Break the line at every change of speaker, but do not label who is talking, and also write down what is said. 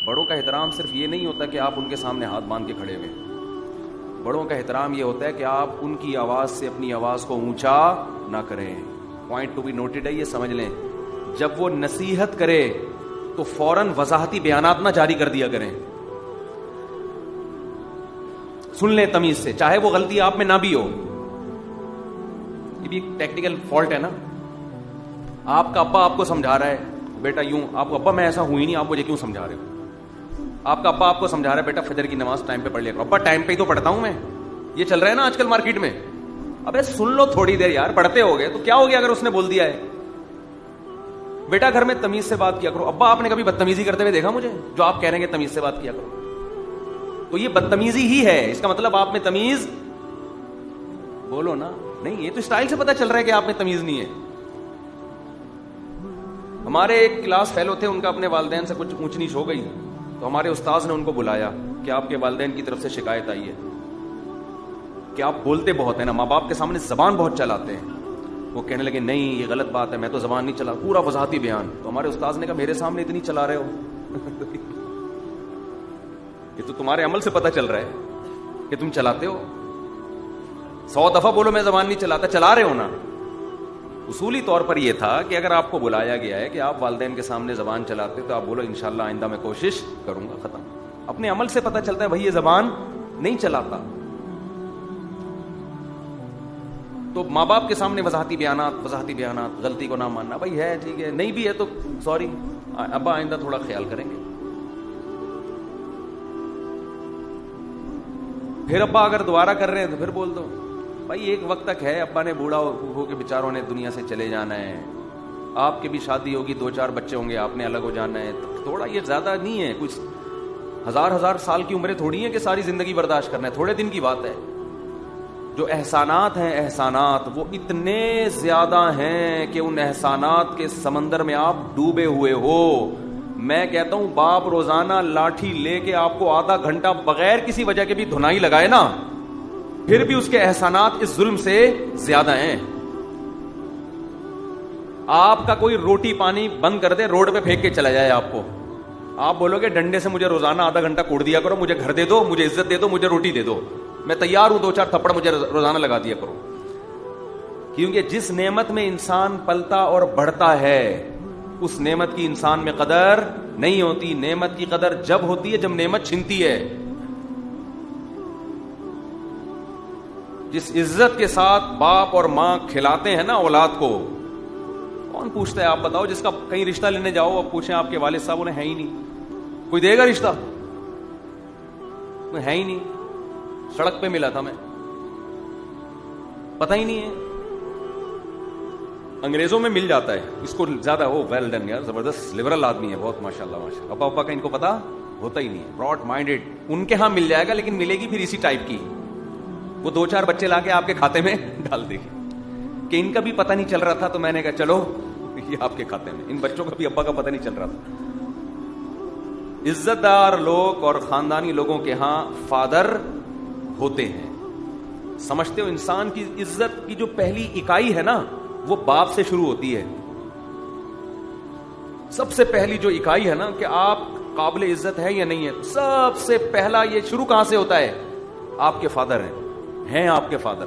بڑوں کا احترام صرف یہ نہیں ہوتا کہ آپ ان کے سامنے ہاتھ باندھ کے کھڑے ہوئے. بڑوں کا احترام یہ ہوتا ہے کہ آپ ان کی آواز سے اپنی آواز کو اونچا نہ کریں. پوائنٹ ٹو بی نوٹڈ ہے, یہ سمجھ لیں. جب وہ نصیحت کرے تو فوراً وضاحتی بیانات نہ جاری کر دیا کریں. سن لیں تمیز سے, چاہے وہ غلطی آپ میں نہ بھی ہو. یہ بھی ایک ٹیکنیکل فالٹ ہے نا. آپ کا ابا آپ کو سمجھا رہا ہے بیٹا یوں, آپ کو ابا میں ایسا ہوں ہی نہیں, آپ مجھے کیوں سمجھا رہے ہو. آپ کا ابا آپ کو سمجھا رہا ہے بیٹا فجر کی نماز ٹائم پہ پڑھ لیا کرو. ابا ٹائم پہ ہی تو پڑھتا ہوں میں. یہ چل رہا ہے نا آج کل مارکیٹ میں. ابے سن لو تھوڑی دیر یار, پڑھتے ہو گئے تو کیا ہو گیا اگر اس نے بول دیا ہے. بیٹا گھر میں تمیز سے بات کیا کرو. ابا آپ نے کبھی بدتمیزی کرتے ہوئے دیکھا مجھے؟ جو آپ کہہ رہے ہیں کہ تمیز سے بات کیا کرو, تو یہ بدتمیزی ہی ہے. اس کا مطلب آپ میں تمیز بولو نا. نہیں, یہ تو اسٹائل سے پتا چل رہا ہے کہ آپ میں تمیز نہیں ہے. ہمارے ایک کلاس فیلو تھے, ان کا اپنے والدین سے کچھ اونچ نیچ ہو گئی, تو ہمارے استاذ نے ان کو بلایا کہ آپ کے والدین کی طرف سے شکایت آئی ہے کہ آپ بولتے بہت ہیں نا, ماں باپ کے سامنے زبان بہت چلاتے ہیں. وہ کہنے لگے نہیں یہ غلط بات ہے, میں تو زبان نہیں چلا. پورا وضاحتی بیان. تو ہمارے استاذ نے کہا میرے سامنے اتنی چلا رہے ہو یہ تو تمہارے عمل سے پتہ چل رہا ہے کہ تم چلاتے ہو. 100 دفعہ بولو میں زبان نہیں چلاتا, چلا رہے ہو نا. اصولی طور پر یہ تھا کہ اگر آپ کو بلایا گیا ہے کہ آپ والدین کے سامنے زبان چلاتے تو آپ بولو انشاءاللہ آئندہ میں کوشش کروں گا. ختم. اپنے عمل سے پتہ چلتا ہے بھائی یہ زبان نہیں چلاتا. تو ماں باپ کے سامنے وضاحتی بیانات, غلطی کو نہ ماننا. بھائی ہے ٹھیک ہے, نہیں بھی ہے تو سوری ابا آئندہ تھوڑا خیال کریں گے. پھر ابا اگر دوبارہ کر رہے ہیں تو پھر بول دو بھائی ایک وقت تک ہے, ابا نے بوڑھا ہو کے بیچاروں نے دنیا سے چلے جانا ہے, آپ کی بھی شادی ہوگی, 2-4 بچے ہوں گے, آپ نے الگ ہو جانا ہے. تھوڑا یہ زیادہ نہیں ہے, کچھ ہزار سال کی عمریں تھوڑی ہیں کہ ساری زندگی برداشت کرنا ہے. تھوڑے دن کی بات ہے. جو احسانات ہیں احسانات وہ اتنے زیادہ ہیں کہ ان احسانات کے سمندر میں آپ ڈوبے ہوئے ہو. میں کہتا ہوں باپ روزانہ لاٹھی لے کے آپ کو آدھا گھنٹہ بغیر کسی وجہ کے بھی دھنائی لگائے نا, پھر بھی اس کے احسانات اس ظلم سے زیادہ ہیں. آپ کا کوئی روٹی پانی بند کر دے, روڈ پہ پھینک کے چلا جائے آپ کو, آپ بولو گے ڈنڈے سے مجھے روزانہ آدھا گھنٹہ کوڑ دیا کرو, مجھے گھر دے دو, مجھے عزت دے دو, مجھے روٹی دے دو, میں تیار ہوں 2-4 تھپڑ مجھے روزانہ لگا دیا کرو. کیونکہ جس نعمت میں انسان پلتا اور بڑھتا ہے اس نعمت کی انسان میں قدر نہیں ہوتی. نعمت کی قدر جب ہوتی ہے جب نعمت چھنتی ہے. جس عزت کے ساتھ باپ اور ماں کھلاتے ہیں نا اولاد کو, کون پوچھتا ہے آپ بتاؤ. جس کا کہیں رشتہ لینے جاؤ اب پوچھیں آپ کے والد صاحب, انہیں ہے ہی نہیں, کوئی دے گا رشتہ؟ ہے ہی نہیں. سڑک پہ ملا تھا میں, پتہ ہی نہیں ہے. انگریزوں میں مل جاتا ہے اس کو زیادہ. وہ ویل ڈن یار, زبردست لبرل آدمی ہے بہت ماشاءاللہ ماشاءاللہ. ابا کا ان کو پتا ہوتا ہی نہیں ہے, براڈ مائنڈیڈ. ان کے ہاں مل جائے گا لیکن ملے گی پھر اسی ٹائپ کی. وہ 2-4 بچے لا کے آپ کے کھاتے میں ڈال دے گی. کہ ان کا بھی پتہ نہیں چل رہا تھا تو میں نے کہا چلو یہ آپ کے کھاتے میں. ان بچوں کا بھی ابا کا پتہ نہیں چل رہا تھا. عزت دار لوگ اور خاندانی لوگوں کے ہاں فادر ہوتے ہیں. سمجھتے ہو انسان کی عزت کی جو پہلی اکائی ہے نا وہ باپ سے شروع ہوتی ہے. سب سے پہلی جو اکائی ہے نا کہ آپ قابل عزت ہے یا نہیں ہے, سب سے پہلا یہ شروع کہاں سے ہوتا ہے؟ آپ کے فادر ہیں آپ کے فادر.